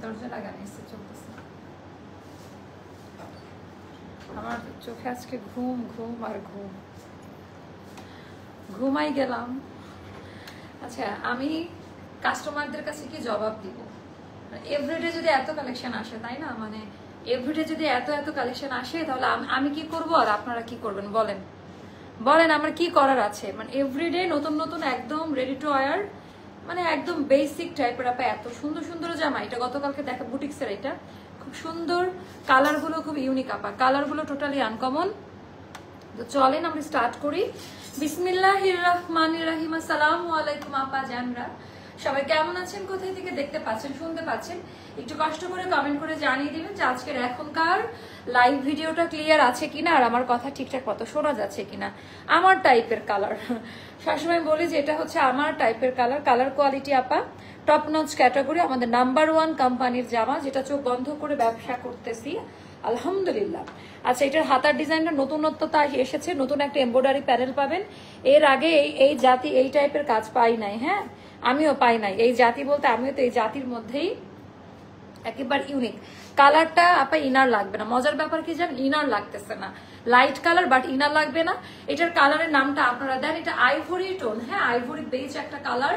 দরজা লাগানো এসে চলতেছে। আমার চোখে আজকে ঘুম ঘুম আর ঘুম, ঘুমাই গেলাম। আচ্ছা, আমি কাস্টমারদের কাছে কি জবাব দিব? এভরিডে যদি এত কালেকশন আসে, তাই না, মানে এভরিডে যদি এত এত কালেকশন আসে, তাহলে আমি কি করব আর আপনারা কি করবেন বলেন? বলেন আমার কি করার আছে? মানে এভরিডে নতুন নতুন একদম রেডি টু ওয়্যার, মানে একদম বেসিক টাইপের আপা এত সুন্দর সুন্দর জামা। এটা গতকালকে দেখা বুটিক্সের, এটা খুব সুন্দর, কালারগুলো খুব ইউনিক আপা, কালারগুলো টোটালি আনকমন। তো চলেন আমরা স্টার্ট করি। বিসমিল্লাহির রহমানির রহিম। আসসালামু আলাইকুম আপা জানরা, সবাই কেমন আছেন? কোথায় থেকে দেখতে পাচ্ছেন, শুনতে পাচ্ছেন? একটু কষ্ট করে কমেন্ট করে জানিয়ে দিবেন যে আজকের এখনকার লাইভ ভিডিওটা ক্লিয়ার আছে কিনা, আর আমার কথা ঠিকঠাক মতো শোনা যাচ্ছে কিনা। আমার টাইপের কালার, সবসময় বলি যে এটা হচ্ছে আমার টাইপের কালার। কালার কোয়ালিটি আপা টপ নচ ক্যাটাগরি, আমাদের নাম্বার 1 কোম্পানির জামা, যেটা চোখ বন্ধ করে ব্যবসা করতেছি আলহামদুলিল্লাহ। আচ্ছা, এটার হাতার ডিজাইনটা নতুনত্বতা এসেছে, নতুন একটা এমব্রয়ডারি প্যানেল পাবেন। এর আগে এই জাতি এই টাইপের কাজ পাই নাই, হ্যাঁ আমিও পাই নাই। এই জাতি বলতে আমিও তো এই জাতির মধ্যেই একেবারে ইউনিক। কালারটা আপা ইনার লাগবে না, মজার ব্যাপার কি জান, ইনার লাগতেছে না, লাইট কালার বাট ইনার লাগবে না। এটার কালারের নামটা আপনারা দেন, এটা আইভরি টোন, হ্যাঁ আইভরি বেজ একটা কালার।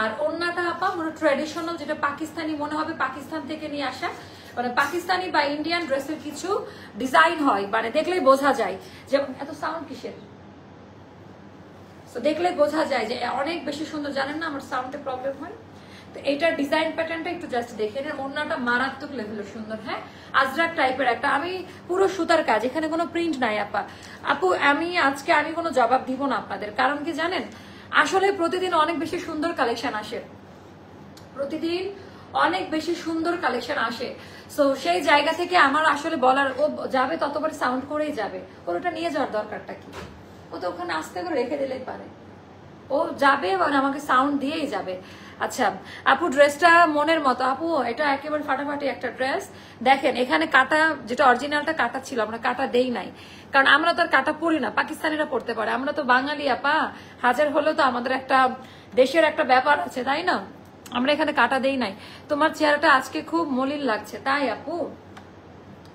আর ওন্নাটা আপা মনে ট্রেডিশনাল, যেটা পাকিস্তানি মনে হবে, পাকিস্তান থেকে নিয়ে আসা, মানে পাকিস্তানি বা ইন্ডিয়ান ড্রেসের কিছু ডিজাইন হয়, মানে দেখলেই বোঝা যায়। যেমন এত সাউন্ড কিসের, তো দেখলে বোঝা যায় যে অনেক বেশি সুন্দর। জানেন না আমার সাউন্ডে প্রবলেম হয়, তো এইটার ডিজাইন প্যাটার্নটা একটু জাস্ট দেখে নেন। ওন্নাটা মারাত্মক লেভেলের সুন্দর, হ্যাঁ আজরাক টাইপের একটা, আমি পুরো সুতার কাজ, এখানে কোনো প্রিন্ট নাই আপা। আপু আজকে আমি কোনো জবাব দিব না আপনাদের, কারণ কি জানেন, আসলে প্রতিদিন অনেক বেশি সুন্দর কালেকশন আসে, প্রতিদিন অনেক বেশি সুন্দর কালেকশন আসে। সো সেই জায়গা থেকে আমার আসলে বলার, ও যাবে ততবার সাউন্ড করেই যাবে, ওটা নিয়ে যাওয়ার দরকারটা কি? ও তো ওখানে আস্তে করে রেখে দিলেই পারে, ও যাবে মানে আমাকে সাউন্ড দিয়েই যাবে। আচ্ছা আপু, ড্রেসটা মনের মতো আপু, এটা একেবারে ফাটাফাটি একটা ড্রেস। দেখেন এখানে কাটা, যেটা অরিজিনালটা কাটা ছিল, আমরা কাটা দেই নাই, কারণ আমরা তো আর কাটা পরি না, পাকিস্তানিরা পড়তে পারে, আমরা তো বাঙালি আপা, হাজার হলেও তো আমাদের একটা দেশের একটা ব্যাপার আছে, তাই না? আমরা এখানে কাটা দেই নাই। তোমার চেহারাটা আজকে খুব মলিন লাগছে, তাই আপু?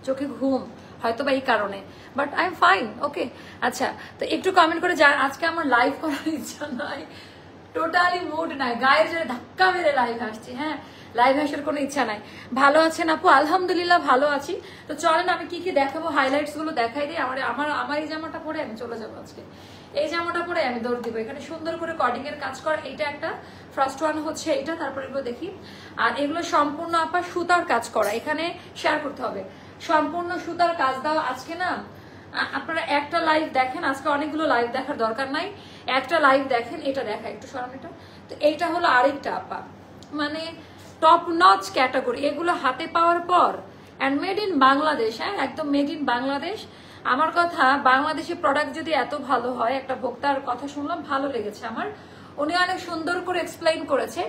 চোখে ঘুম হয়তো বা এই কারণে, বাট আই এম ফাইন, ওকে। আচ্ছা, তো একটু কমেন্ট করে যান। আজকে আমার লাইভ করার ইচ্ছা নাই, টোটালি মুড নাই, গায়ের জোরে ধাক্কা মেরে লাইভ আসছি, হ্যাঁ লাইভ আসার কোনো ইচ্ছা নাই। ভালো আছেন আপু? আলহামদুলিল্লাহ ভালো আছি। তো চলেন আমি কি কি দেখাবো, হাইলাইটস গুলো দেখাই দিই। আমার এই জামাটা পরে আমি চলে যাবো আজকে, এই জামাটা পরে আমি দৌড় দিব। এখানে সুন্দর করে কর্ডিং এর কাজ করা, এইটা একটা ফার্স্ট ওয়ান হচ্ছে এইটা, তারপরে এগুলো দেখি। আর এগুলো সম্পূর্ণ আপা সুতার কাজ করা, এখানে শেয়ার করতে হবে, সম্পূর্ণ সুতার কাজ দাও। আজকে না আপনারা একটা লাইভ দেখেন, আজকে অনেকগুলো লাইভ দেখার দরকার নাই, একটা লাইভ দেখেন। এটা দেখা একটু সরান এটা। তো এইটা হলো আরেকটা আপা, মানে টপ নচ ক্যাটাগরি, এগুলো হাতে পাওয়ার পর অ্যান্ড মেড ইন বাংলাদেশ, হ্যাঁ একদম মেড ইন বাংলাদেশ। আমার কথা, বাংলাদেশি প্রোডাক্ট যদি এত ভালো হয়, একটা ভোক্তার কথা শুনলাম, ভালো লেগেছে আমার, উনি অনেক সুন্দর করে এক্সপ্লেইন করেছে।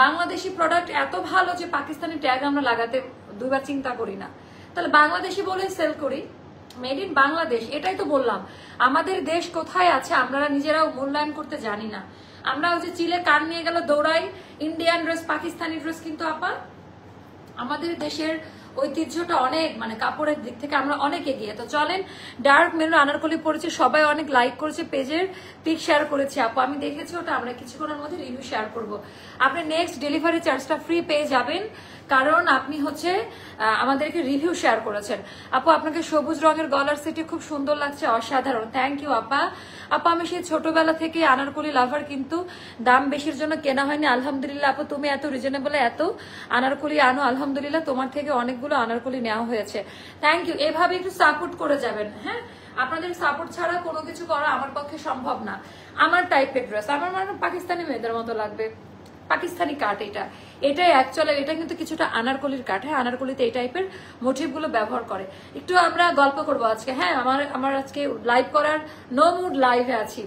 বাংলাদেশি প্রোডাক্ট এত ভালো যে পাকিস্তানি ট্যাগ আমরা লাগাতে দুইবার চিন্তা করি না, তাহলে বাংলাদেশি বলে সেল করি, মেড ইন বাংলাদেশ। এটাই তো বললাম, আমাদের দেশ কোথায় আছে আমরা নিজেরাও মূল্যায়ন করতে জানি না। আমরা ওই যে চিলে কান নিয়ে গেল দৌড়াই, ইন্ডিয়ান ড্রেস, পাকিস্তানি ড্রেস, কিন্তু আপা আমাদের দেশের ঐতিহ্যটা অনেক, মানে কাপড়ের দিক থেকে আমরা অনেক এগিয়ে। তো চলেন, ডার্ক মেরুন আনারকলি পরেছে, সবাই অনেক লাইক করেছে, পেজের পিক শেয়ার করেছে আপু, আমি দেখেছি ওটা, আমরা কিছুক্ষণের মধ্যে রিভিউ শেয়ার করব। আপনি নেক্সট ডেলিভারি চার্জটা ফ্রি পেয়ে যাবেন, কারণ আপনি হচ্ছে আমাদেরকে রিভিউ শেয়ার করেছেন। আপু আপনাকে সবুজ রঙের গলার সেটে খুব সুন্দর লাগছে, অসাধারণ, থ্যাংক ইউ আপা। আপা আমি সেই ছোটবেলা থেকে আনারকলি লাভার, কিন্তু দাম বেশির জন্য কেনা হয়নি। আলহামদুলিল্লাহ আপু, তুমি এত রিজনেবল এত আনারকলি আনো, আলহামদুলিল্লাহ তোমার থেকে অনেকগুলো আনারকলি নেওয়া হয়েছে, থ্যাংক ইউ। এভাবে একটু সাপোর্ট করে যাবেন, হ্যাঁ আপনাদের সাপোর্ট ছাড়া কোনো কিছু করা আমার পক্ষে সম্ভব না। আমার টাইপের ড্রেস আমার মানে পাকিস্তানি মেয়েদের মতো লাগবে, পাকিস্তানি কাট, এটাই অ্যাকচুয়ালি, এটা কিন্তু কিছুটা আনারকলির কাট, হ্যাঁ আনারকলিতে এই টাইপের মোটিভ গুলো ব্যবহার করে। একটু আমরা গল্প করবো আজকে, হ্যাঁ আমার আজকে লাইভ করার নো মুড লাইভে আছি,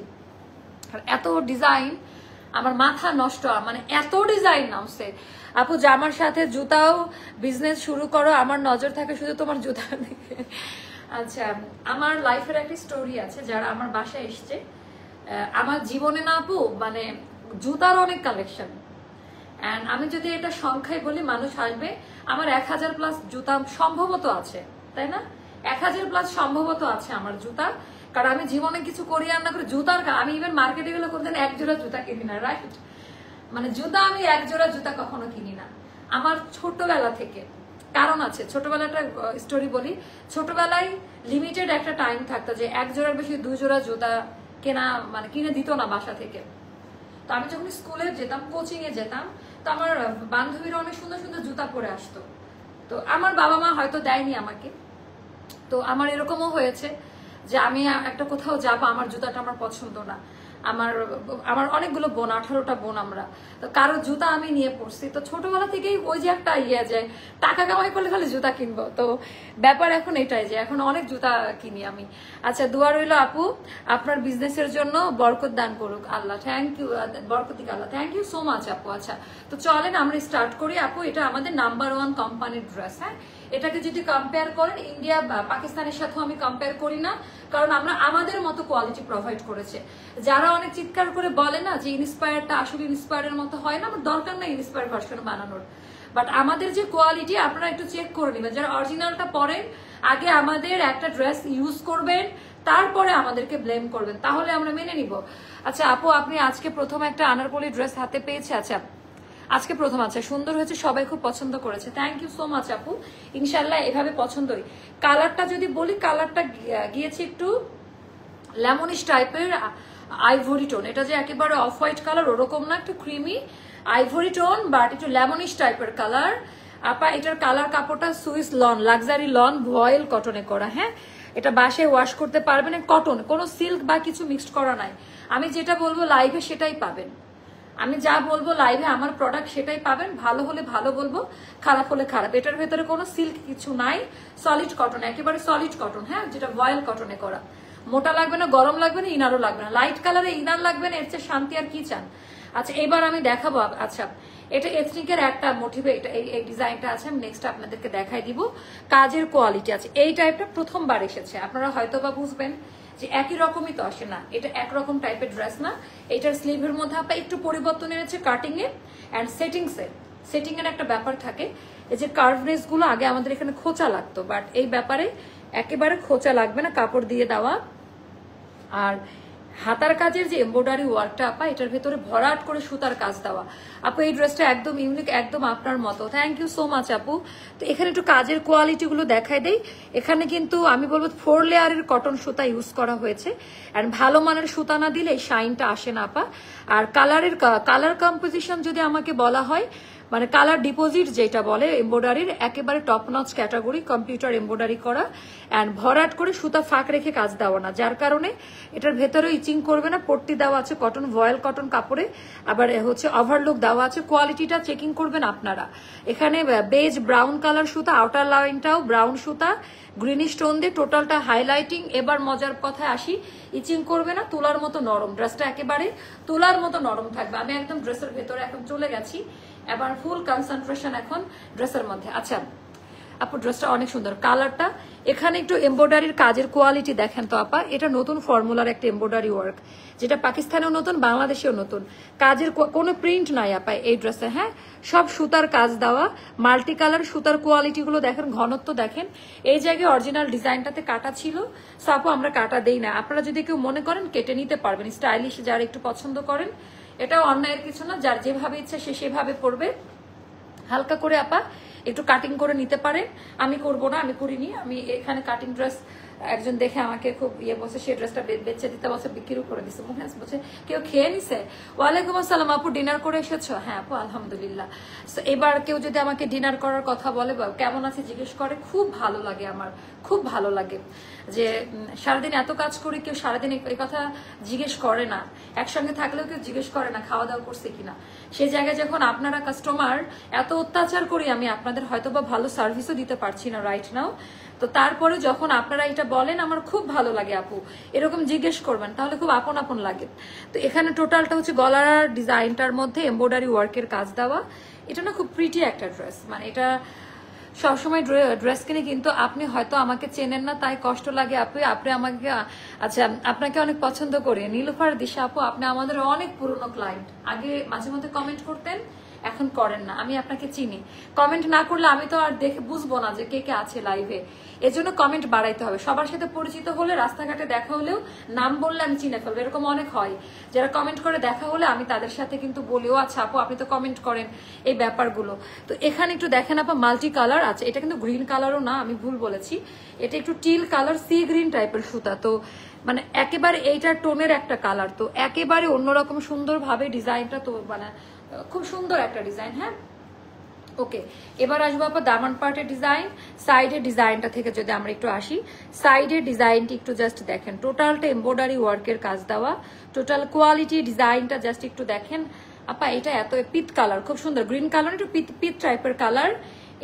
আর এত ডিজাইন আমার মাথা নষ্ট, মানে এত ডিজাইন নামছে। আপু জামার সাথে জুতাও বিজনেস শুরু করো, আমার নজর থাকে শুধু তোমার জুতা দিকে। আচ্ছা, আমার লাইফের একটা স্টোরি আছে, যারা আমার বাসায় এসছে, আমার জীবনে না আপু, মানে জুতার অনেক কালেকশন, এন্ড আমি যদি এটা সংখ্যায় বলি মানুষ আসবে, আমার 1000+ জুতা সম্ভবত আছে, তাই না? 1000+ সম্ভবত আছে আমার জুতা, কারণ আমি জীবনে কিছু করি আর না করে জুতার, আমি ইভেন মার্কেটে গেলে কোনদিন এক জোড়া জুতা কিনি না, রাইট? মানে জুতা আমি এক জোড়া জুতা কখনো কিনি না আমার ছোটবেলা থেকে। কারণ আছে, ছোটবেলাটা স্টোরি বলি। ছোটবেলায় লিমিটেড একটা টাইম থাকতো যে এক জোড়ার বেশি 2 জোড়া জুতা কেনা মানে কিনে দিত না বাসা থেকে। তো আমি যখন স্কুলে যেতাম, কোচিং এ যেতাম, তো আমার বান্ধবীরা অনেক সুন্দর সুন্দর জুতা পরে আসতো। তো আমার বাবা মা হয়তো দেয়নি আমাকে, তো আমার এরকমও হয়েছে যে আমি একটা কোথাও যাবো, আমার জুতাটা আমার পছন্দ না। আমার অনেকগুলো বোন, 18টা বোন আমরা, তো কারো জুতা আমি নিয়ে পড়ছি। তো ছোটবেলা থেকেই ওই যে একটা যায় টাকা কামাই করলে খালি জুতা কিনবো, তো ব্যাপার এখন এটাই যে এখন অনেক জুতা কিনি আমি। আচ্ছা, দোয়া রইল আপু, আপনার বিজনেসের জন্য বরকত দান করুক আল্লাহ। থ্যাংক ইউ, বরকত দিক আল্লাহ, থ্যাংক ইউ সো মাচ আপু। আচ্ছা, তো চলেন আমরা স্টার্ট করি আপু। এটা আমাদের নাম্বার 1 কোম্পানির ড্রেস। হ্যাঁ, এটাকে যদি কম্পেয়ার করেন ইন্ডিয়া পাকিস্তানের সাথেও আমি কম্পেয়ার করি না, কারণ আমরা আমাদের মতো কোয়ালিটি প্রোভাইড করেছে। যারা অনেক চিৎকার করে বলে না যে ইন্সপায়ারটা আসলে ইন্সপায়ারের মতো হয় না, আমার দরকার নাই ইন্সপায়ার ভার্সন বানানোর, বাট আমাদের যে কোয়ালিটি আপনারা একটু চেক করে নেবেন। যারা অরিজিনালটা পরেন আগে আমাদের একটা ড্রেস ইউজ করবেন, তারপরে আমাদেরকে ব্লেম করবেন, তাহলে আমরা মেনে নিব। আচ্ছা আপু, আপনি আজকে প্রথম একটা আনারকলি ড্রেস হাতে পেয়েছে? আচ্ছা, আজকে প্রথম। আছে, সুন্দর হয়েছে, সবাই খুব পছন্দ করেছে, থ্যাংক ইউ সো মাচ আপু। ইনশাল্লাহ এভাবে পছন্দই। কালারটা যদি বলি, কালারটা গিয়েছে একটু লেমনিশ টাইপের আইভরি টোন। এটা যে একেবারে অফ হোয়াইট কালার ওরকম না, একটু ক্রিমি আইভরি টোন, বাট একটু লেমনিশ টাইপের কালার। আপা এটার কালার কাপড়টা সুইস লন, লাক্সারি লন ভয়েল কটনে করা। হ্যাঁ, এটা বাসায় ওয়াশ করতে পারবেন, কটন, কোনো সিল্ক বা কিছু মিক্সড করা নাই। আমি যেটা বলবো লাইভে সেটাই পাবেন, আমি যা বলবো লাইভে আমার প্রোডাক্ট সেটাই পাবেন। ভালো হলে ভালো বলবো, খারাপ হলে খারাপ। এটার ভেতরে কোনো সিল্ক কিছু নাই, সলিড কটন, একেবারে সলিড কটন। হ্যাঁ, যেটা ভয়েল কটনে করা, মোটা লাগবে না, গরম লাগবে না, ইনারও লাগবে না। লাইট কালারে ইনার লাগবে না, এর চেয়ে শান্তি আর কি চান? আচ্ছা, এবার আমি দেখাবো। আচ্ছা, এটা এথনিকের একটা মোটিভে এটা এই ডিজাইনটা আছে, আমি নেক্সট আপনাদেরকে দেখাই দিব। কাজের কোয়ালিটি আছে, এই টাইপটা প্রথমবার এসেছে, আপনারা হয়তো বা বুঝবেন যে একই রকমই তো আসে না, এটা একরকম টাইপের ড্রেস না। এটার স্লিভের মধ্যে আপনার একটু পরিবর্তন এনেছে কাটিং এ অ্যান্ড সেটিং এর একটা ব্যাপার থাকে। এই যে কার্ভনেস গুলো আগে আমাদের এখানে খোঁচা লাগতো, বাট এই ব্যাপারে একেবারে খোঁচা লাগবে না, কাপড় দিয়ে দেওয়া। আর হাতার কাজের যে এমব্রয়ডারি ওয়ার্কটা আপা, এটার ভেতরে ভরাট করে সুতার কাজ দেওয়া। আপু এই ড্রেসটা একদম ইউনিক, একদম আপনার মতো, থ্যাংক ইউ সো মাচ আপু। তো এখানে একটু কাজের কোয়ালিটি গুলো দেখাই দেই। এখানে কিন্তু আমি বলবো 4 লেয়ারের কটন সুতা ইউজ করা হয়েছে, এন্ড ভালো মানের সুতা না দিলে এই শাইনটা আসে না আপা। আর কালার কম্পোজিশন যদি আমাকে বলা হয়, মানে কালার ডিপোজিট যেটা বলে এমব্রয়ডারির, একেবারে top notch category, computer embroidery করা অ্যান্ড ভরাট করে সুতা ফাঁক রেখে কাজ দেওয়া না, যার কারণে এটার ভেতরে ইচিং করবে না। পট্টি দেওয়া আছে কটন, ভয়েল কটন কাপড়ে, আবার হচ্ছে ওভারলুক দেওয়া আছে। কোয়ালিটিটা চেকিং করবেন আপনারা। এখানে বেজ ব্রাউন কালার সুতা, আউটার লাইনটাও ব্রাউন সুতা, গ্রিনিশ টোন দিয়ে টোটালটা হাইলাইটিং। এবার মজার কথায় আসি, ইচিং করবে না, তুলার মতো নরম। ড্রেসটা একেবারে তুলার মতো নরম থাকবে। আমি একদম ড্রেসের ভেতরে এখন চলে গেছি, এবার ফুল কনসেন্ট্রেশন এখন ড্রেসের মধ্যে। আচ্ছা আপু, ড্রেসটা অনেক সুন্দর, কালারটা। এখানে একটু এমব্রয়ডারির কাজের কোয়ালিটি দেখেন তো আপা, এটা নতুন ফর্মুলার একটা এমব্রয়ডারি ওয়ার্ক, যেটা পাকিস্তানেও নতুন, বাংলাদেশেও নতুন। কাজের কোনো প্রিন্ট নাই আপা এই ড্রেসে। হ্যাঁ, সব সুতার কাজ দেওয়া, মাল্টি কালার সুতার কোয়ালিটি গুলো দেখেন, ঘনত্ব দেখেন। এই জায়গায় অরিজিনাল ডিজাইনটাতে কাটা ছিল, সো আপু আমরা কাটা দেই না। আপনারা যদি কেউ মনে করেন কেটে নিতে পারবেন, স্টাইলিশ যারা একটু পছন্দ করেন, এটাও অন্যায়ের কিছু না, যার যেভাবে ইচ্ছা সে সেভাবে পরবে। হালকা করে আপা একটু কাটিং করে নিতে পারেন, আমি করব না, আমি করিনি। আমি এখানে কাটিং ড্রেস একজন দেখে আমাকে খুব বলছে, সেই ড্রেসটা বেচে দিতে বলছে, বিক্রিও করে দিচ্ছে। মনে বলছে কেউ খেয়ে নিছে। ওয়ালাইকুম আসসালাম আপু, ডিনার করে এসেছো? হ্যাঁ আপু আলহামদুলিল্লাহ। এবার কেউ যদি আমাকে ডিনার করার কথা বলে বা কেমন আছে জিজ্ঞেস করে, খুব ভালো লাগে আমার, খুব ভালো লাগে যে সারাদিন এত কাজ করি, কেউ সারাদিন এই কথা জিজ্ঞেস করে না। একসঙ্গে থাকলেও কেউ জিজ্ঞেস করে না খাওয়া দাওয়া করছে কিনা। সেই জায়গায় যখন আপনারা কাস্টমার এত অত্যাচার করি, আমি আপনাদের হয়তো বা ভালো সার্ভিসও দিতে পারছি না রাইট নাও, তো তারপরে যখন আপনারা এটা বলেন আমার খুব ভালো লাগে আপু, এরকম জিজ্ঞেস করবেন, তাহলে খুব আপন আপন লাগে। তো এখানে টোটালটা হচ্ছে গলার ডিজাইনটার মধ্যে এমব্রয়ডারি ওয়ার্কের কাজ দেওয়া। এটা না খুব প্রিটি একটা ড্রেস, মানে এটা সবসময় ড্রেস কিনে, কিন্তু আপনি হয়তো আমাকে চেনেন না তাই কষ্ট লাগে আপু। আপনি আমাকে, আচ্ছা আপনাকে অনেক পছন্দ করি। নীলুফার দিশা আপু, আপনি আমাদের অনেক পুরনো ক্লায়েন্ট, আগে মাঝে মধ্যে কমেন্ট করতেন, এখন করেন না, আমি আপনাকে চিনি। কমেন্ট না করলে আমি তো আর দেখে বুঝবো না যে কে কে আছে লাইভে। এজন্য কমেন্ট বাড়াইতে হবে। সবার সাথে পরিচিত হলে, রাস্তাঘাটে দেখা হলেও নাম বললে আমি চিনে ফেলবো, এরকম অনেক হয় যারা কমেন্ট করে দেখা হলে আমি তাদের সাথে কিন্তু বলিও আচ্ছা আপু আপনি তো কমেন্ট করেন, এই ব্যাপারগুলো। তো এখানে একটু দেখেন আপা, মাল্টি কালার আছে, এটা কিন্তু গ্রিন কালারও না, আমি ভুল বলেছি, এটা একটু টিল কালার, সি গ্রিন টাইপের সুতা। তো মানে একেবারে এইটার টোনের একটা কালার, তো একেবারে অন্যরকম সুন্দরভাবে ডিজাইনটা, তো মানে খুব সুন্দর একটা ডিজাইন। হ্যাঁ ওকে, এবার আসবো আপা দামান পার্টের ডিজাইন। সাইডের ডিজাইনটা থেকে যদি আমরা একটু আসি, সাইডের ডিজাইনটি একটু জাস্ট দেখেন, টোটালটা এমব্রয়ডারি ওয়ার্কের কাজ দেওয়া, টোটাল কোয়ালিটি ডিজাইনটা জাস্ট একটু দেখেন আপা। এটা এত পিত কালার, খুব সুন্দর গ্রিন কালার, একটু পিত টাইপের কালার।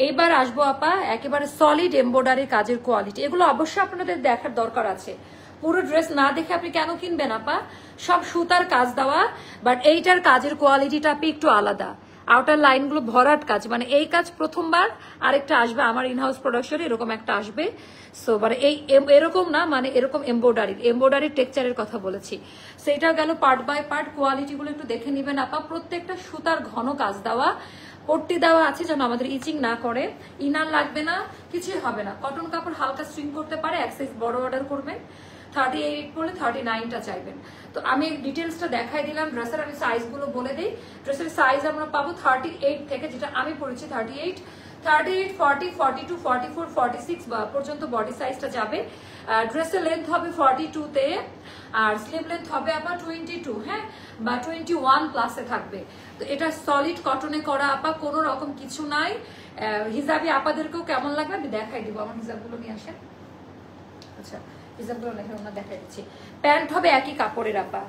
এইবার আসবো আপা একেবারে সলিড এমব্রয়ডারি কাজের কোয়ালিটি, এগুলো অবশ্যই আপনাদের দেখার দরকার আছে। পুরো ড্রেস না দেখে আপনি কেন কিনবেন আপা? সব সুতার কাজ দেওয়া, বাট এইটার কাজের কোয়ালিটিটা আপনি একটু আলাদা। আউটার লাইনগুলো ভরাট কাজ, মানে এই কাজ প্রথমবার, আরেকটা আসবে আমার ইনহাউস প্রোডাকশনে, এরকম একটা আসবে। সো মানে এই এরকম না, মানে এরকম এমব্রয়ডারি টেক্সচারের কথা বলেছি। সেটা গেল পার্ট বাই পার্ট, কোয়ালিটিগুলো একটু দেখে নিবেন আপা। প্রত্যেকটা সুতার ঘন কাজ দেওয়া, পট্টি দেওয়া আছে যেন আমাদের ইচিং না করে, ইনার লাগবে না, কিছুই হবে না। কটন কাপড় হালকা স্ট্রিং করতে পারে, এক সাইজ বড় অর্ডার করবেন, 38 পড়লে 39টা চাইবেন। তো আমি ডিটেলসটা দেখাই দিলাম, ড্রেসের আমি সাইজগুলো বলে দিই। ড্রেসের সাইজ আমরা পাবো 38 থেকে, যেটা আমি পড়েছি 38, 40, 42, 44, 46 পর্যন্ত বডি সাইজটা যাবে। ড্রেসের লেন্থ হবে 42 তে, আর স্লিভ লেন্থ হবে আবার 22, হ্যাঁ, বা 21 প্লাসে থাকবে। তো এটা সলিড কটনে করা আপা, কোনো রকম কিছু নাই। হিজাবি আপাদেরকেও কেমন লাগবে আমি দেখাই দিব, আমার হিজাবগুলো নিয়ে আসেন। আচ্ছা হিজাবগুলো দেখাই দিচ্ছি। প্যান্ট হবে একই কাপড়ের আপা,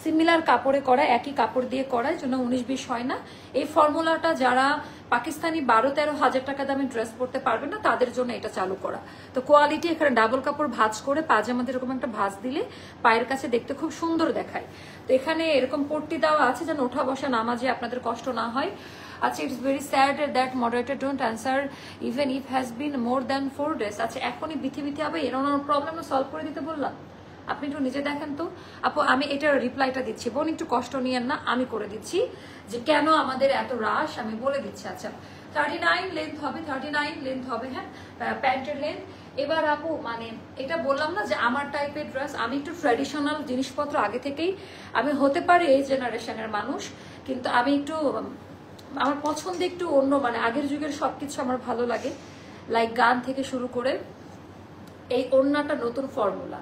সিমিলার কাপড়ে করা, একই কাপড় দিয়ে করা, জন্য 19-20 হয় না। এই ফর্মুলাটা যারা পাকিস্তানি 12-13 হাজার টাকা দামে ড্রেস পরতে পারবে না তাদের জন্য এটা চালু করা। তো কোয়ালিটি এখানে ডাবল কাপড় ভাঁজ করে পাজামাতে এরকম একটা ভাঁজ দিলে পায়ের কাছে দেখতে খুব সুন্দর দেখায়। তো এখানে এরকম পট্টি দেওয়া আছে যেন ওঠা বসা নামাজে আপনাদের কষ্ট না হয়। আচ্ছা, it's very sad that moderator don't answer even if has been more than 4 days। আচ্ছা এখনই বিথি হবে, এর প্রবলেম সলভ করে দিতে বললাম, আপনি একটু নিজে দেখেন তো আপু। আমি এটার রিপ্লাইটা দিচ্ছি, বোন একটু কষ্ট নিয়েন না, আমি করে দিচ্ছি যে কেন আমাদের এত রাশ, আমি বলে দিচ্ছি। আচ্ছা 39 লেন্থ হবে, 39 লেন্থ হবে, হ্যাঁ প্যান্টের লেন্থ। এবার আপু মানে এটা বললাম না যে আমার টাইপের ড্রেস, আমি একটু ট্র্যাডিশনাল জিনিসপত্র আগে থেকেই, আমি হতে পারি এই জেনারেশনের মানুষ, কিন্তু আমি একটু আমার পছন্দ একটু অন্য, মানে আগের যুগের সবকিছু আমার ভালো লাগে, লাইক গান থেকে শুরু করে। এই ওড়নাটা নতুন ফর্মুলা,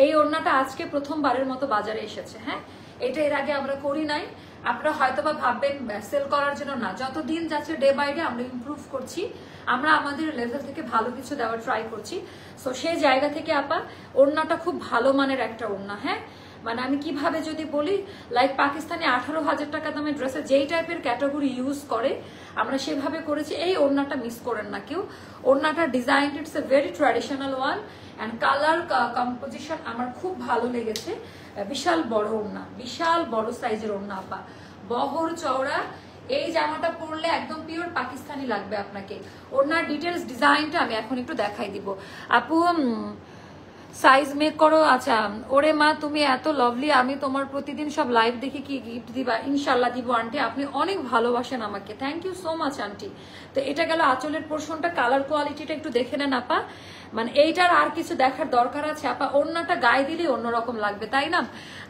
এই ওড়নাটা আজকে প্রথমবারের মতো বাজারে এসেছে, হ্যাঁ এটা এর আগে আমরা করি নাই। আপনারা হয়তোবা ভাববেন সেল করার জন্য না, যত দিন যাচ্ছে ডে বাই ডে আমরা ইমপ্রুভ করছি, আমরা আমাদের লেভেল থেকে ভালো কিছু দেওয়ার ট্রাই করছি। সো সেই জায়গা থেকে আপা ওড়নাটা খুব ভালো মানের একটা ওড়না, হ্যাঁ মানে আমি কিভাবে যদি বলি, লাইক পাকিস্তানে 18,000 টাকা দামের ড্রেসে যেই টাইপের ক্যাটাগরি ইউজ করে আমরা সেভাবে করেছি। এই ওড়নাটা মিস করেন না কেউ, ওড়নাটার design it's a very traditional one, and colour composition আমার খুব ভালো লেগেছে। বিশাল বড় ওড়না, বিশাল বড় সাইজের ওড়না আপা, বহর চওড়া। এই জামাটা পরলে একদম পিওর পাকিস্তানি লাগবে আপনাকে। ওড়নার ডিটেলস ডিজাইনটা আমি এখন একটু দেখাই দিব আপু। সাইজ মেক করো। আচ্ছা ওরে মা তুমি এত লাভলি, আমি তোমার প্রতিদিন সব লাইভ দেখি, কি গিফট দিবা? ইনশাল্লাহ দিব আন্টি, আপনি অনেক ভালোবাসেন আমাকে, thank you so much aunty. তো এটা গেল আঁচলের পোর্শনটা, কালার কোয়ালিটিটা একটু দেখে নেন আপা, মানে এইটার আর কিছু দেখার দরকার আছে আপা? ওড়নাটা গায়ে দিলে অন্যরকম লাগবে তাই না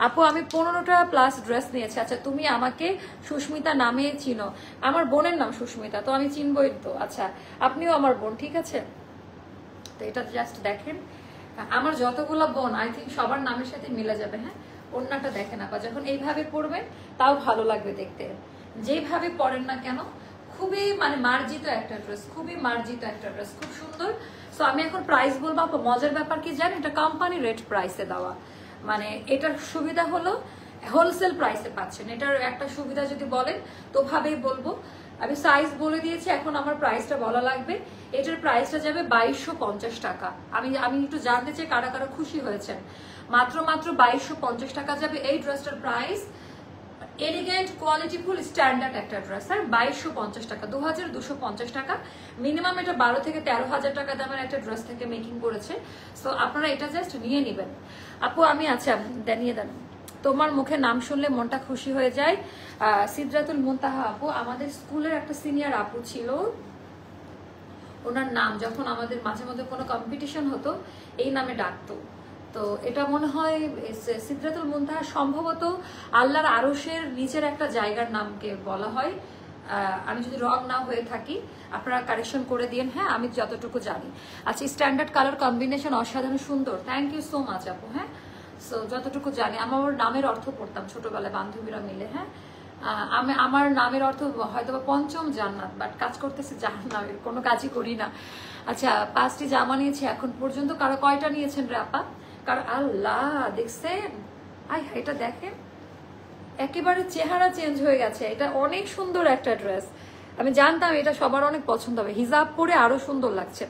আপু? আমি 15টা প্লাস ড্রেস নিয়েছি। আচ্ছা তুমি আমাকে সুস্মিতা নামে চিনো? আমার বোনের নাম সুস্মিতা, তো আমি চিনবই তো। আচ্ছা আপনিও আমার বোন, ঠিক আছে। তো এটা জাস্ট দেখেন, আমার যতগুলো বোন আই থিঙ্ক সবার নামের সাথে মিলে যাবে। হ্যাঁ ওড়নাটা দেখেন আপা, যখন এইভাবে পরবেন তাও ভালো লাগবে দেখতে, যেভাবে পরেন না কেন। খুবই মানে মার্জিত একটা ড্রেস, খুবই মার্জিত একটা ড্রেস, খুব সুন্দর। সো আমি এখন প্রাইস বলবো আপা। মজার ব্যাপার কি জানেন, এটা কোম্পানি রেট প্রাইসে দেওয়া, মানে এটার সুবিধা হলো হোলসেল প্রাইসে পাচ্ছেন। এটার একটা সুবিধা যদি বলেন তো ভাবেই বলবো। আমি সাইজ বলে দিয়েছি, এখন আমার প্রাইসটা বলা লাগবে। এটার প্রাইসটা যাবে 2250 টাকা। আমি একটু জানতে চাই কারা কারা খুশি হয়েছেন। মাত্র 2250 টাকা যাবে এই ড্রেসটার প্রাইস। এলিগেন্ট কোয়ালিটিফুল স্ট্যান্ডার্ড একটা ড্রেস, আর 2250 টাকা, 2250 টাকা মিনিমাম। এটা 12 থেকে 13,000 টাকা দামের একটা ড্রেস থেকে মেকিং করেছে। সো আপনারা এটা জাস্ট নিয়ে নেবেন আপু। আমি আচ্ছা নিয়ে দেন। তোমার মুখে নাম শুনলে মনটা খুশি হয়ে যায়। সিদরাতুল মুনতাহা আপু আমাদের স্কুলের একটা সিনিয়র আপু ছিল, ওনার নাম যখন আমাদের মাঝে মধ্যে কোনো কম্পিটিশন হতো এই নামে ডাকতো। তো এটা মনে হয় সিদরাতুল মুনতাহা সম্ভবত আল্লাহর আরশের নিচের একটা জায়গার নামকে বলা হয়। আমি যদি রং না হয়ে থাকি আপনারা কারেকশন করে দিন। হ্যাঁ, আমি যতটুকু জানি। আচ্ছা, স্ট্যান্ডার্ড কালার কম্বিনেশন অসাধারণ সুন্দর, থ্যাংক ইউ সো মাচ আপু। হ্যাঁ, সো যতটুকু জানি, আমার ওর নামের অর্থ পড়তাম ছোটবেলায় বান্ধবীরা মিলে। হ্যাঁ, আমি আমার নামের অর্থ হয়তো বা পঞ্চম জান্নাত, বাট কাজ করতেছি জাহান্নামের, কোনো কাজই করি না। আচ্ছা, 5টি জামা নিয়েছি এখন পর্যন্ত। কারো কয়টা নিয়েছেন রে আপা? কারো আল্লাহ দেখছেন, এটা দেখেন একেবারে চেহারা চেঞ্জ হয়ে গেছে। এটা অনেক সুন্দর একটা ড্রেস, আমি জানতাম এটা সবার অনেক পছন্দ হবে। হিজাব পরে আরো সুন্দর লাগছে।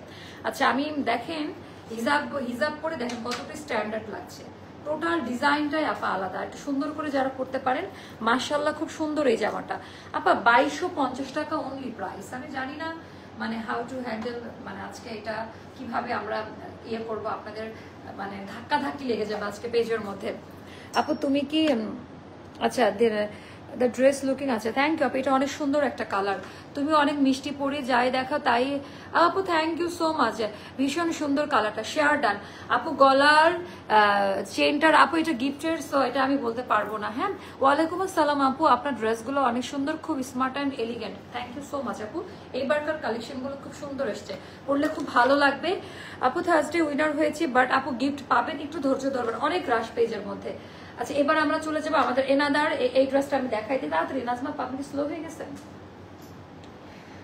আচ্ছা, আমি দেখেন হিজাব পরে দেখেন কতটা স্ট্যান্ডার্ড লাগছে। টোটাল ডিজাইনটাই আপা আলাদা, একটু সুন্দর করে যারা করতে পারেন মাশাআল্লাহ, খুব সুন্দর এই জামাটা। আপা 2250 টাকা অনলি প্রাইস। আমি জানি না মানে হাউ টু হ্যান্ডেল, মানে আজকে এটা কিভাবে আমরা ইয়ে করবো, আপনাদের মানে ধাক্কা ধাক্কি লেগে যাবে আজকে পেজের মধ্যে। আপু তুমি কি আচ্ছা দ্য ড্রেস লুকিং আছে, থ্যাংক ইউ আপু, এটা অনেক সুন্দর একটা কালার। তুমি অনেক মিষ্টি পরে যাই দেখা তাই আপু, থ্যাংক ইউ সো মাচ, ভীষণ সুন্দর কালারটা। শেয়ার ডান আপু। গলার চেনটার আপু এটা গিফটের, সো এটা আমি বলতে পারবো না। হ্যাঁ, ওয়ালাইকুম আসসালাম আপু, আপনার ড্রেসগুলো অনেক সুন্দর, খুব smart and elegant, thank you so much আপু। এইবারকার কালেকশনগুলো খুব সুন্দর এসছে, পড়লে খুব ভালো লাগবে আপু। থার্সডে উইনার হয়েছি, বাট আপু গিফট পাবেন, একটু ধৈর্য ধরবেন, অনেক রাশ পেজের মধ্যে। আচ্ছা, এবার আমরা চলে যাবো আমাদের এনাদার। এই ড্রেসটা আমি দেখাই দিই তাড়াতাড়ি। নাজমা আপনি স্লো হয়ে গেছেন।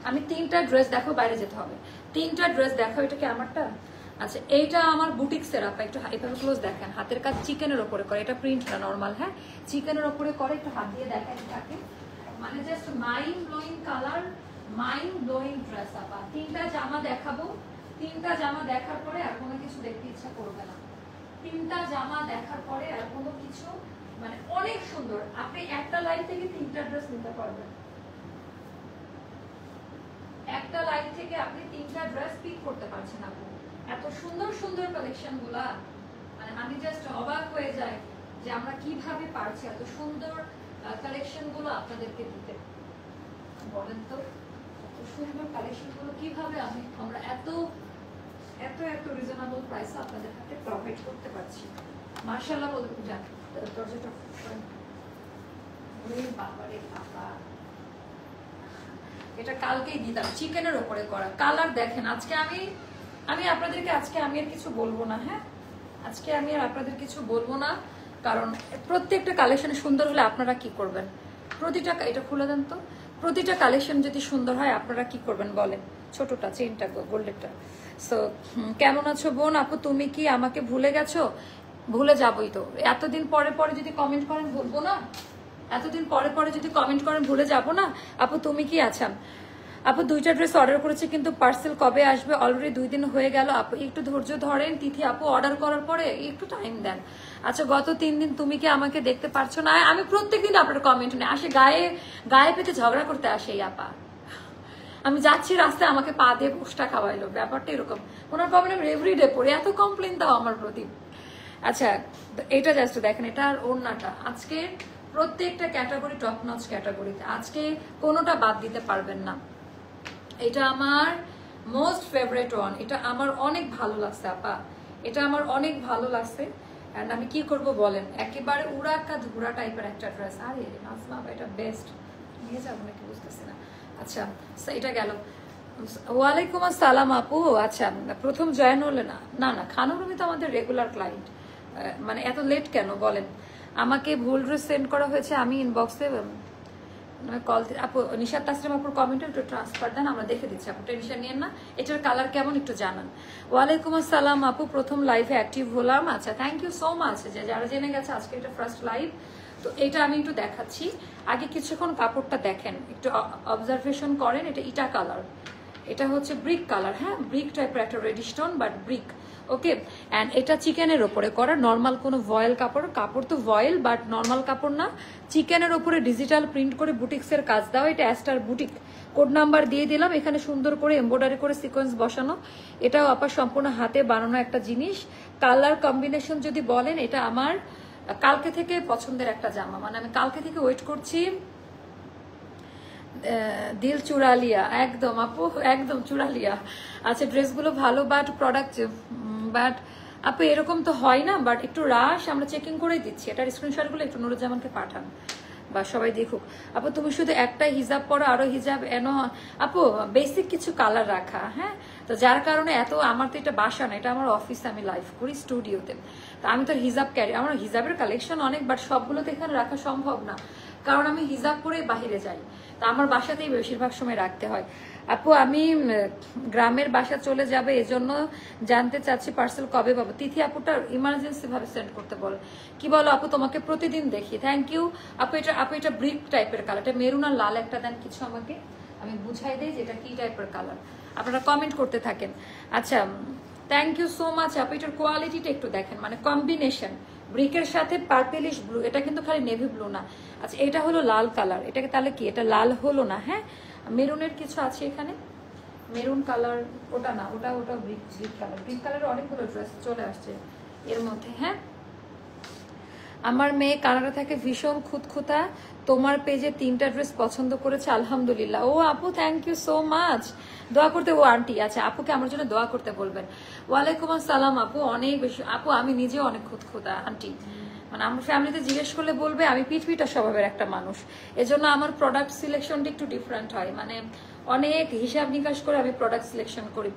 আমি 3টা ড্রেস দেখো, বাইরে যেতে হবে। 3টা ড্রেস দেখো, এটা কি আমারটা? আচ্ছা, এইটা আমার বুটিক্সের আপা, একটু এভাবে ক্লোজ দেখেন, হাতের কাজ চিকেনের ওপরে করে, এটা প্রিন্ট না নর্মাল। হ্যাঁ, চিকেনের ওপরে করে, একটু হাত দিয়ে দেখেন থাকে, মানে just mind blowing colour, mind blowing dress আপা। 3টা জামা দেখাবো, 3টা জামা দেখার পরে আর কোনো কিছু দেখতে ইচ্ছা করবে না। 3টা জামা দেখার পরে আর কোনো কিছু, মানে অনেক সুন্দর। আপনি একটা লাইন থেকে 3টা ড্রেস নিতে পারবেন, একটা লাইন থেকে আপনি 3টা ড্রেস পিক করতে পারছেন আপু। এত সুন্দর সুন্দর কালেকশন গুলা, মানে আমি জাস্ট অবাক হয়ে যাই যে আমরা কিভাবে পারছি এত সুন্দর কালেকশন গুলো আপনাদেরকে দিতে। বলেন তো, এত সুন্দর কালেকশন গুলো কিভাবে আমরা এত এত এত রিজনেবল প্রাইসে আপনাদের হাতে প্রোভাইড করতে পারছি। মাশাআল্লাহ বলতে যান দরজাটা ওরে বাবারে বাবা, এটা কালকেই দিতাম, চিকেনের উপরে করা। কালার দেখেন। আজকে আমি আপনাদেরকে আমি আর কিছু বলবো না। হ্যাঁ, আজকে আমি আর আপনাদের কিছু বলবো না, কারণ প্রত্যেকটা কালেকশন সুন্দর হলে আপনারা কি করবেন? প্রতিটা, এটা খুলে দেন তো, প্রতিটা কালেকশন যদি সুন্দর হয় আপনারা কি করবেন বলেন? ছোটটা চেনটা গোল্ডেরটা। সো কেমন আছো বোন? আপু তুমি কি আমাকে ভুলে গেছো? ভুলে যাবই তো, এতদিন পরে পরে যদি কমেন্ট করেন ভুলবো না? এতদিন পরে পরে যদি কমেন্ট করেন ভুলে যাবো না? আপু তুমি কি আছেন? আপু 2টা ড্রেস অর্ডার করেছি, কিন্তু পার্সেল কবে আসবে? অলরেডি 2 দিন হয়ে গেল আপু, একটু ধৈর্য ধরেন। তিথি আপু অর্ডার করার পরে একটু টাইম দেন। আচ্ছা, গত 3 দিন তুমি কি আমাকে দেখতে পারছো না? আমি প্রত্যেকদিন আপনার কমেন্ট নিয়ে আসে, গায়ে পেতে ঝগড়া করতে আসে এই আপা। আমি যাচ্ছি রাস্তায়, আমাকে পা দিয়ে পোস্টা খাওয়াইলো, ব্যাপারটা এরকম। ওনার কমেন্ট এভরিডে পড়ে, এত কমপ্লেন দাও আমার প্রতি। আচ্ছা, এটা জাস্ট দেখেন, এটা আর ওড়নাটা আজকে প্রত্যেকটা ক্যাটাগরি টপ নচ ক্যাটাগরিতে, আজকে কোনোটা বাদ দিতে পারবেন না। এটা আমার মোস্ট ফেভারিট ওয়ান, এটা আমার অনেক ভালো লাগছে আপা, এটা আমার অনেক ভালো লাগছে। অ্যান্ড আমি কি করব বলেন, একেবারে উড়াকা ধুরা টাইপের একটা ড্রেস। আরে নাজমা এটা বেস্ট, নিয়ে যাবো নাকি বুঝতেছি না। আচ্ছা, এটা গেল। ওয়ালাইকুম আসসালাম আপু। আচ্ছা, প্রথম জয়েন হলে না? না না, খানুরুমি তো আমাদের রেগুলার ক্লায়েন্ট, মানে এত লেট কেন বলেন? আমাকে ভুল ড্রেস সেন্ড করা হয়েছে, আমি ইনবক্সে কল আপু, নিশাত তাসলিম আপুর কমেন্টে একটু ট্রান্সফার দেন, আমরা দেখে দিচ্ছি আপু, টেনশন নিয়েন না। এটার কালার কেমন একটু জানান। ওয়ালাইকুম আসসালাম আপু, প্রথম লাইভে অ্যাক্টিভ হলাম। আচ্ছা, থ্যাংক ইউ সো মাচ, যে যারা জেনে গেছে আজকে এটা ফার্স্ট লাইভ। তো এটা আমি একটু দেখাচ্ছি, আগে কিছুক্ষণ কাপড়টা দেখেন, একটু অবজারভেশন করেন। এটা ইটা কালার, এটা হচ্ছে ব্রিক কালার। হ্যাঁ, ব্রিক টাইপের একটা red stone, but brick. Okay, and এটা চিকেনের ওপরে করা, নর্মাল কোনো ভয়েল কাপড়, কাপড় তো ভয়েল বাট নর্মাল কাপড় না। চিকেনের ওপরে ডিজিটাল প্রিন্ট করে বুটিক্সের কাজ দেওয়া, এটা অ্যাস্টার বুটিক, কোড নাম্বার দিয়ে দিলাম। এখানে সুন্দর করে এমব্রয়ডারি করে সিকোয়েন্স বসানো, এটাও আপার সম্পূর্ণ হাতে বানানো একটা জিনিস। কালার কম্বিনেশন যদি বলেন, এটা আমার কালকে থেকে পছন্দের একটা জামা, মানে আমি কালকে থেকে ওয়েট করছি। দিল চুরালিয়া, একদম আপু একদম চুরালিয়া। আচ্ছা ড্রেসগুলো ভালো বাট প্রোডাক্ট, বাট আপু এরকম তো হয় না, বাট একটু রাশ আমরা চেকিং করে দিচ্ছি। এটার স্ক্রিনশটগুলো একটু নুরুজ্জামানকে পাঠান বা সবাই দেখুক। আপু তুমি শুধু একটা হিজাব পরো, আরো হিজাব এনো আপু, বেসিক কিছু কালার রাখা, হ্যাঁ। তো যার কারণে এত, আমার তো এটা বাসা না, এটা আমার অফিসে আমি লাইভ করি স্টুডিওতে, তো আমি তো হিজাব ক্যারি, আমার হিজাবের কালেকশন অনেক, বাট সবগুলো তো এখানে রাখা সম্ভব না, কারণ আমি হিজাব পরে বাহিরে যাই, তা আমার বাসাতেই বেশিরভাগ সময় রাখতে হয়। আপু আমি গ্রামের বাসা চলে যাবে, এজন্য জানতে চাচ্ছি পার্সেল কবে পাবো। তিথি আপুটা ইমার্জেন্সি ভাবে সেন্ড করতে বল। কি বলো আপু, তোমাকে প্রতিদিন দেখি। থ্যাংক ইউ আপু। এটা ব্রিক টাইপের কালার, এটা মেরুন আর লাল একটা দেন কিছু আমাকে, আমি বুঝাই দিই যে এটা কি টাইপের কালার, আপনারা কমেন্ট করতে থাকেন। আচ্ছা থ্যাংক ইউ সো মাচ আপু। এটার কোয়ালিটিটা একটু দেখেন, মানে কম্বিনেশন ব্রিকের সাথে পার্পেলিশ ব্লু, এটা কিন্তু খালি নেভি ব্লু না। আচ্ছা এটা হলো লাল কালার, এটাকে তাহলে কি এটা লাল হলো না, হ্যাঁ মেরুনের কিছু আছে এখানে, মেরুন কালার, ওটা না, ওটা ওটা ব্রিক কালার, ব্রিক কালারের অনেকগুলো ড্রেস চলে আসছে এর মধ্যে, হ্যাঁ। আমার মেয়ে কানাডা থাকে, ভীষণ খুঁতখুঁতা, তোমার পেজে 3টা ড্রেস পছন্দ করেছে, আলহামদুলিল্লাহ। ও আপু থ্যাংক ইউ সো মাচ, দোয়া করতে। ও আন্টি, আচ্ছা আপুকে আমার জন্য দোয়া করতে বলবেন। ওয়ালাইকুম আসসালাম আপু, অনেক বেশি আপু, আমি নিজেও অনেক খুঁতখুঁতা আন্টি, মানে আমার ফ্যামিলিতে জিজ্ঞেস করলে বলবে আমি পিটপিটা স্বভাবের একটা মানুষ, এজন্য আমার প্রোডাক্ট সিলেকশনটা একটু ডিফারেন্ট হয়, মানে অনেক হিসাব নিকাশ করে আমি প্রোডাক্ট সিলেকশন করি।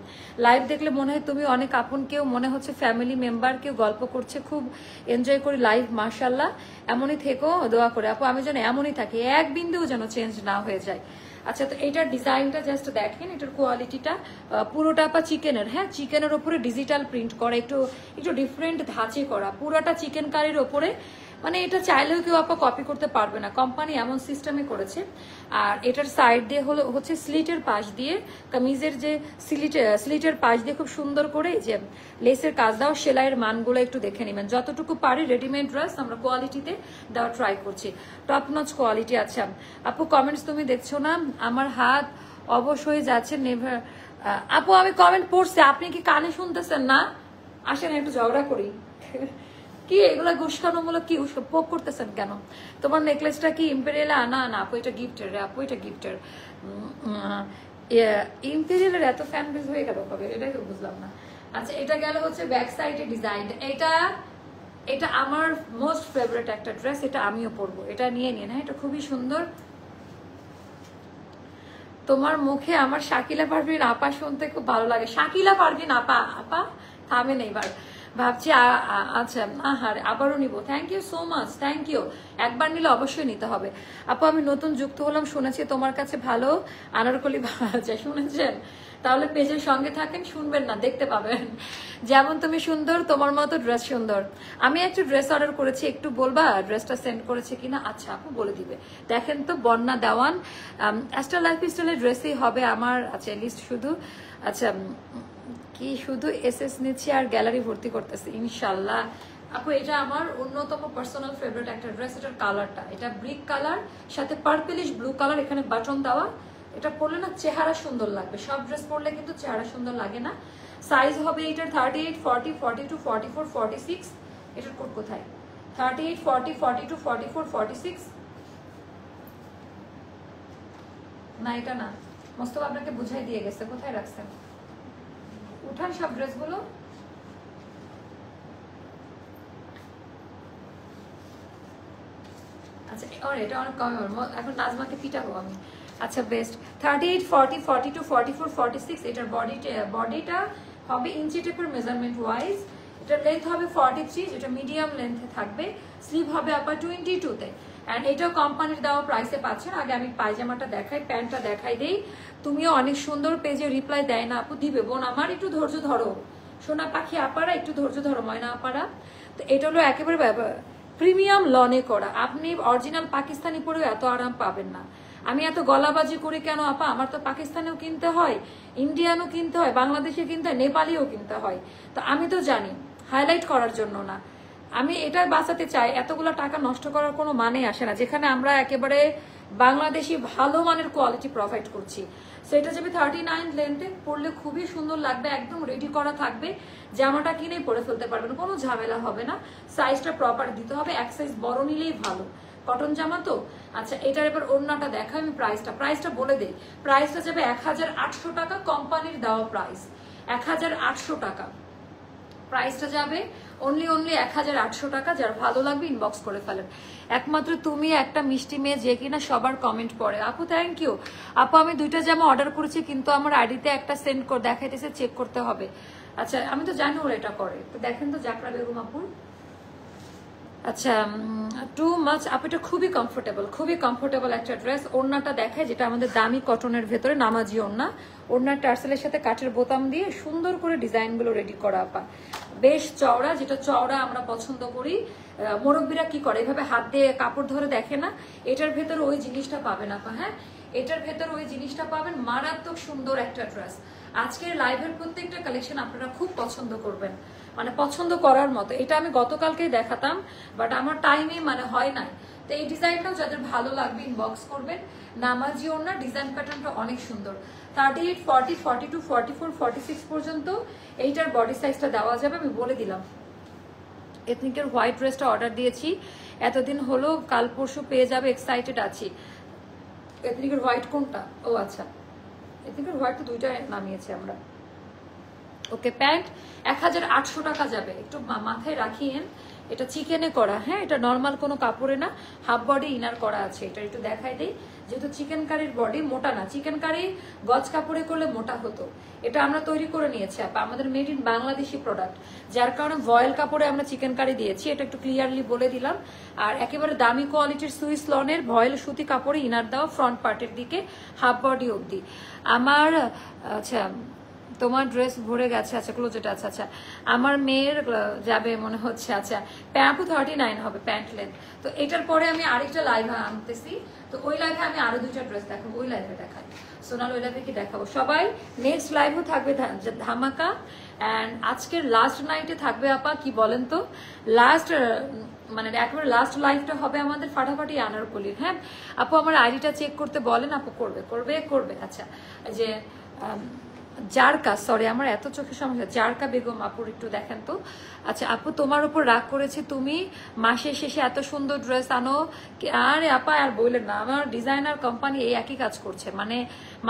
লাইভ দেখলে মনে হয় তুমি অনেক আপন, কেউ মনে হচ্ছে ফ্যামিলি মেম্বার, কেউ গল্প করছে, খুব এনজয় করি লাইভ, মাশাল্লাহ এমনই থেকো, দোয়া করে আপু আমি যেন এমনই থাকি, এক বিন্দুও যেন চেঞ্জ না হয়ে যায়। আচ্ছা তো এইটার ডিজাইনটা জাস্ট দেখেন, এটার কোয়ালিটিটা পুরোটা পা চিকেনের, হ্যাঁ চিকেনের ওপরে ডিজিটাল প্রিন্ট করা, একটু একটু ডিফারেন্ট ধাঁচে করা, পুরোটা চিকেন কারির ওপরে, মানে এটা চাইলেও কেউ আপা কপি করতে পারবে না, কোম্পানি এমন সিস্টেমে করেছে। আর এটার সাইড দিয়ে হচ্ছে স্লিটের পাশ দিয়ে, কামিজের যে স্লিটের পাশ দিয়ে খুব সুন্দর করে যে লেসের কাজ দাও, সেলাইয়ের মানগুলো একটু দেখে নেবেন, যতটুকু পারি রেডিমেড ড্রেস আমরা কোয়ালিটিতে দেওয়া ট্রাই করছি, টপ নচ কোয়ালিটি। আচ্ছা আপু কমেন্টস তুমি দেখছো না, আমার হাত অবশ্যই যাচ্ছে নেভার। আপু আমি কমেন্ট পড়ছি, আপনি কি কানে শুনতেছেন না? আসেন একটু ঝগড়া করি। কি এগুলা ঘুষখানোমূলক, কি পোক করতেছেন কেন? তোমার নেকলেসটা কি ইম্পেরিয়াল? না না আপু এটা গিফটের রে আপু, এটা গিফটের। ইম্পেরিয়ালের এত ফ্যান বেস হয়ে গেল কবে, এটাই তো বুঝলাম না। আচ্ছা এটা গেল হচ্ছে ব্যাক সাইডে ডিজাইন, এটা আমার মোস্ট ফেভারিট একটা ড্রেস, এটা আমিও পরবো, এটা নিয়ে নিন, হ্যাঁ এটা খুবই সুন্দর। তোমার মুখে আমার শাকিলা পারভিন আপা শুনতে খুব ভালো লাগে। শাকিলা পারভিন আপা, আপা থামেন এইবার, ভাবছি আচ্ছা আহারে আবারও নিবো। Thank you so much, thank you. একবার নিলে অবশ্যই নিতে হবে। আপু আমি নতুন যুক্ত হলাম, শুনেছি তোমার কাছে ভালো আনারকলি পাওয়া যায়, শুনেছেন? তাহলে পেজের সঙ্গে থাকেন, শুনবেন না দেখতে পাবেন। যেমন তুমি সুন্দর, তোমার মতো ড্রেস সুন্দর। আমি একটা ড্রেস অর্ডার করেছি, একটু বলবা ড্রেসটা সেন্ড করেছে কিনা? আচ্ছা আপু বলে দিবে। দেখেন তো বন্যা দেওয়ান, অ্যাস্টার লাইফ স্টাইলের ড্রেসই হবে আমার। আচ্ছা লিস্ট শুধু, আচ্ছা কি শুধু এসএস নিচ্ছি আর গ্যালারি ভর্তি করতেছি ইনশাল্লাহ। আপু এটা আমার অন্যতম পার্সোনাল ফেভারিট একটা ড্রেস, এটার কালারটা, এটা ব্রিক কালার সাথে পার্পলিশ ব্লু কালার, এখানে বাটন দেওয়া, এটা পরলে না চেহারা সুন্দর লাগবে। সব ড্রেস পরলে কিন্তু চেহারা সুন্দর লাগে না। সাইজ হবে এটার 38, 40, 42, 44, 46। এটার কোড কোথায়? 38, 40, 42, 44, 46 না, এটা না, মোস্তফা আপনাকে বুঝাই দিয়ে গেছে, কোথায় রাখছেন? উঠান সব ড্রেসগুলো। আচ্ছা এটা অনেক কম, এখন নাজমাকে পিটাবো আমি। আচ্ছা বেস্ট 38, 40, 42, 44, 46। এটার বডিটা হবে ইঞ্চি টেপের মেজারমেন্ট ওয়াইজ। এটার লেন্থ হবে 43, যেটা মিডিয়াম লেন্থে থাকবে। স্লিভ হবে আপনার 22-তে। অ্যান্ড এটাও কোম্পানির দেওয়া প্রাইসে পাচ্ছেন। আগে আমি পায়জামাটা দেখাই, প্যান্টটা দেখাই দেই। তুমিও অনেক সুন্দর, পেজে রিপ্লাই দেয় না আপু, দিবে বোন আমার, একটু ধৈর্য ধরো সোনা পাখি আপারা, একটু ধৈর্য ধরো ময়না আপারা। তো এটা হলো একেবারে প্রিমিয়াম লনে করা, আপনি অরিজিনাল পাকিস্তানি পরেও এত আরাম পাবেন না। আমি এত গলাবাজি করি কেন আপা? আমার তো পাকিস্তানেও কিনতে হয়, ইন্ডিয়ানও কিনতে হয়, বাংলাদেশে কিনতে হয়, নেপালিও কিনতে হয়। তো আমি তো জানি, হাইলাইট করার জন্য না। আমি এটা বাঁচাতে চাই, এতগুলো টাকা নষ্ট করার কোনো মানে আসে না, যেখানে আমরা একেবারে বাংলাদেশি ভালো মানের কোয়ালিটি প্রোভাইড করছি। সো এটা যাবে 39 লেন্থে, পরলে খুবই সুন্দর লাগবে, একদম রেডি করা থাকবে, জামাটা কিনেই পরে ফেলতে পারবেন, কোনো ঝামেলা হবে না। সাইজটা প্রপার দিতে হবে, এক সাইজ বড় নিলেই ভালো, কটন জামা তো। আচ্ছা এটার এবার ওড়নাটা দেখা, আমি প্রাইসটা বলে দিই। প্রাইসটা যাবে 1800 টাকা, কোম্পানির দেওয়া প্রাইস 1800 টাকা। প্রাইসটা যাবে অনলি 1800 টাকা। যার ভালো লাগবে ইনবক্স করে ফেলেন। একমাত্র তুমি একটা মিষ্টি মেয়ে যে কিনা সবার কমেন্ট পড়ে। আপু থ্যাংক ইউ। আপু আমি 2টা জামা অর্ডার করেছি, কিন্তু আমার আইডিতে একটা সেন্ড করে দেখাইতেছে, চেক করতে হবে। আচ্ছা আমি তো জানি ওরা এটা করে, তো দেখেন তো জাকরা বেগম আপুর। আচ্ছা টু মাচ আপু, এটা খুবই কমফোর্টেবল একটা ড্রেস। ওড়নাটা দেখায়, যেটা আমাদের দামি কটনের ভেতরে নামাজি ওড়না। ওড়নার টার্সেলের সাথে কাঠের বোতাম দিয়ে সুন্দর করে ডিজাইনগুলো রেডি করা আপা, বেশ চওড়া, যেটা চওড়া আমরা পছন্দ করি। মুরব্বীরা কি করে, এভাবে হাত দিয়ে কাপড় ধরে দেখে না, এটার ভেতরে ওই জিনিসটা পাবেন আপা। হ্যাঁ এটার ভেতরে ওই জিনিসটা পাবেন। মারাত্মক সুন্দর একটা ড্রেস। আজকের লাইভের প্রত্যেকটা কালেকশন আপনারা খুব পছন্দ করবেন, মানে পছন্দ করার মতো। এটা আমি গতকালকেই দেখাতাম, বাট আমার টাইমে মানে হয় নাই। তো এই ডিজাইনটাও যাদের ভালো লাগবে ইনবক্স করবেন। নামাজি ওড়না, ডিজাইন প্যাটার্নটা অনেক সুন্দর। 38, 40, 42, 44, 46 পর্যন্ত এইটার বডি সাইজটা দেওয়া যাবে। আমি বলে দিলাম এথনিকের হোয়াইট ড্রেসটা অর্ডার দিয়েছি, এতদিন হলো, কাল পরশু পেয়ে যাবে, এক্সাইটেড আছি। এথনিকের হোয়াইট কোনটা? ও আচ্ছা, এথনিকের হোয়াইট তো 2টা নামিয়েছি আমরা। ওকে প্যান্ট 1800 টাকা যাবে, একটু মাথায় রাখিয়েন। এটা চিকেনে করা, হ্যাঁ এটা নর্মাল কোনো কাপড়ে না, হাফ বডি ইনার করা আছে। এটা একটু দেখাই দেই, যেহেতু চিকেন কারির বডি মোটা না, চিকেন কারি গজ কাপড়ে করলে মোটা হতো। এটা আমরা তৈরি করে নিয়েছি আপা, আমাদের মেড ইন বাংলাদেশি প্রোডাক্ট, যার কারণে ভয়েল কাপড়ে আমরা চিকেন কারি দিয়েছি। এটা একটু ক্লিয়ারলি বলে দিলাম। আর একেবারে দামি কোয়ালিটির সুইস লনের ভয়েল সুতি কাপড়ে ইনার দেওয়া, ফ্রন্ট পার্টের দিকে হাফ বডি অবধি। আমার আচ্ছা তোমার ড্রেস ভরে গেছে, আচ্ছা ক্লোজেট, আচ্ছা আচ্ছা আমার মেয়ের যাবে মনে হচ্ছে। আচ্ছা প্যাম্পু 39 হবে প্যান্ট লেন্থ। তো এটার পরে আমি আরেকটা লাইভে আনতেছি, তো ওই লাইভে আমি আরো 2টা ড্রেস দেখাবো, ওই লাইভে দেখাই। সোনাল ওই লাইভে কি দেখাবো, সবাই নেক্সট লাইভও থাকবে ধামাকা। অ্যান্ড আজকের লাস্ট নাইটে থাকবে আপা, কি বলেন তো, লাস্ট মানে একেবারে লাস্ট লাইভটা হবে আমাদের ফাটাফাটি আনারকলির। হ্যাঁ আপু আমার আইডিটা চেক করতে বলেন, আপু করবে। আচ্ছা যে জারকা, সরি আমার এত চোখের সমস্যা, জারকা বেগম আপুর একটু দেখেন তো। আচ্ছা আপু তোমার উপর রাগ করেছি, তুমি মাসের শেষে এত সুন্দর ড্রেস আনো। আরে আপা আর বললেন না, আমার ডিজাইনার কোম্পানি এই একই কাজ করছে, মানে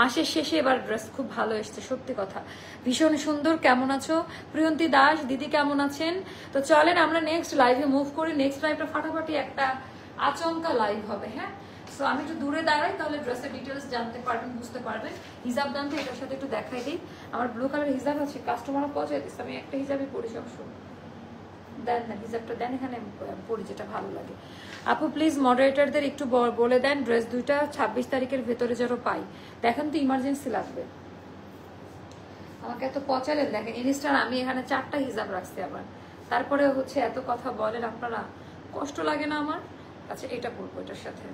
মাসের শেষে এবার ড্রেস খুব ভালো এসছে, সত্যি কথা ভীষণ সুন্দর। কেমন আছো প্রিয়ন্তী দাস দিদি, কেমন আছেন? তো চলেন আমরা নেক্সট লাইভে মুভ করি। নেক্সট লাইভটা ফাটাফাটি একটা আচমকা লাইভ হবে। হ্যাঁ সো আমি একটু দূরে দাঁড়াই, তাহলে ড্রেসের ডিটেলস জানতে পারবেন, বুঝতে পারবেন। হিজাব দাম তো এটার সাথে একটু দেখাই দিই। আমার ব্লু কালার হিজাব আছে, কাস্টমারও পৌঁছে দিচ্ছে, আমি একটা হিজাবই পরি সবসময়। দেন না হিজাবটা দেন, এখানে পরি যেটা ভালো লাগে। আপু প্লিজ মডারেটরদের একটু বলে দেন ড্রেস 2টা 26 তারিখের ভেতরে যেন পাই। দেখেন তো ইমার্জেন্সি লাগবে, আমাকে এত পচালেন। দেখেন ইনস্টার আমি এখানে 4টা হিজাব রাখছি আবার, তারপরে হচ্ছে এত কথা বলেন আপনারা, কষ্ট লাগে না আমার? আচ্ছা এটা পরবো, এটার সাথে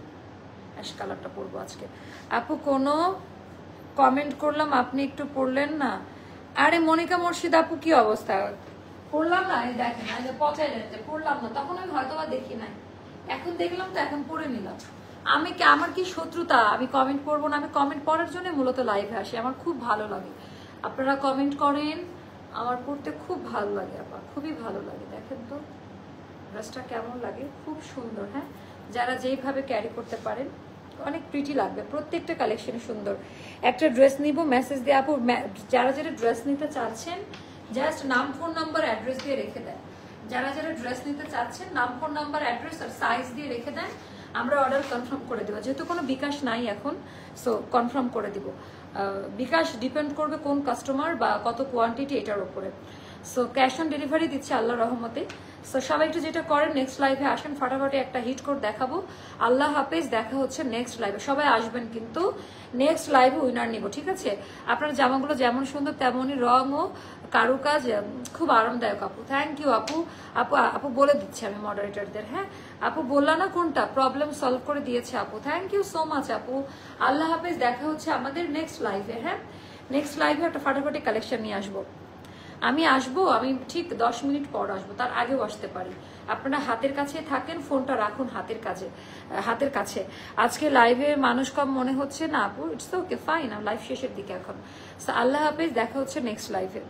অ্যাশ কালারটা পরবো আজকে। আপু কোনো কমেন্ট করলাম আপনি একটু পড়লেন না। আরে মনিকা মুর্শিদ আপু কি অবস্থা, পড়লাম না, এই দেখেন পচাইলেন যে পড়লাম না, তখন আমি হয়তো বা দেখি নাই, এখন দেখলাম তো এখন পড়ে নিলাম। আমি কি, আমার কি শত্রুতা আমি কমেন্ট পড়বো না? আমি কমেন্ট পড়ার জন্য মূলত লাইভে আসি, আমার খুব ভালো লাগে আপনারা কমেন্ট করেন, আমার পড়তে খুব ভালো লাগে আপা, খুবই ভালো লাগে। দেখেন তো ড্রেসটা কেমন লাগে, খুব সুন্দর। হ্যাঁ যারা যেইভাবে ক্যারি করতে পারেন অনেক প্রিটি লাগবে, প্রত্যেকটা কালেকশনে সুন্দর। একটা ড্রেস নিব, মেসেজ দিয়ে আপু যারা যারা ড্রেস নিতে চাচ্ছেন জাস্ট নাম ফোন নাম্বার অ্যাড্রেস দিয়ে রেখে দেন। যারা যারা ড্রেস নিতে চাচ্ছেন নাম ফোন নাম্বার অ্যাড্রেস আর সাইজ দিয়ে রেখে দেন, আমরা অর্ডার কনফার্ম করে দেবো। যেহেতু কোনো বিকাশ নাই এখন, সো কনফার্ম করে দিব। বিকাশ ডিপেন্ড করবে কোন কাস্টমার বা কত কোয়ান্টিটি এটার উপরে। সো ক্যাশ অন ডেলিভারি দিচ্ছে আল্লাহ রহমতে। সো সবাই একটু যেটা করেন নেক্সট লাইভে আসেন, ফাটাফাটি একটা হিট কোড দেখাবো। আল্লাহ হাফেজ, দেখা হচ্ছে নেক্সট লাইভে। সবাই আসবেন কিন্তু নেক্সট লাইভে উইনার নিব, ঠিক আছে? আপনার জামাগুলো যেমন সুন্দর তেমনই রং ও কারুকাজ, খুব আরামদায়ক আপু। থ্যাংক ইউ আপু। আপু আপু বলে দিচ্ছি আমি মডারেটরদের। হ্যাঁ আপু বললা না কোনটা, প্রবলেম সলভ করে দিয়েছে আপু। থ্যাংক ইউ সো মাচ আপু। আল্লাহ হাফেজ, দেখা হচ্ছে আমাদের নেক্সট লাইভে। হ্যাঁ নেক্সট লাইভে একটা ফাটাফাটি কালেকশন নিয়ে আসবো। আমি আসবো, আমি ঠিক 10 মিনিট পর আসবো, তার আগেও আসতে পারি। আপনারা হাতের কাছে থাকেন, ফোনটা রাখুন হাতের কাছে। আজকে লাইভে মানুষ কম মনে হচ্ছে না আপু, ইটস ওকে ফাইন, লাইভ শেষের দিকে এখন। আল্লাহ হাফেজ, দেখা হচ্ছে নেক্সট লাইভে।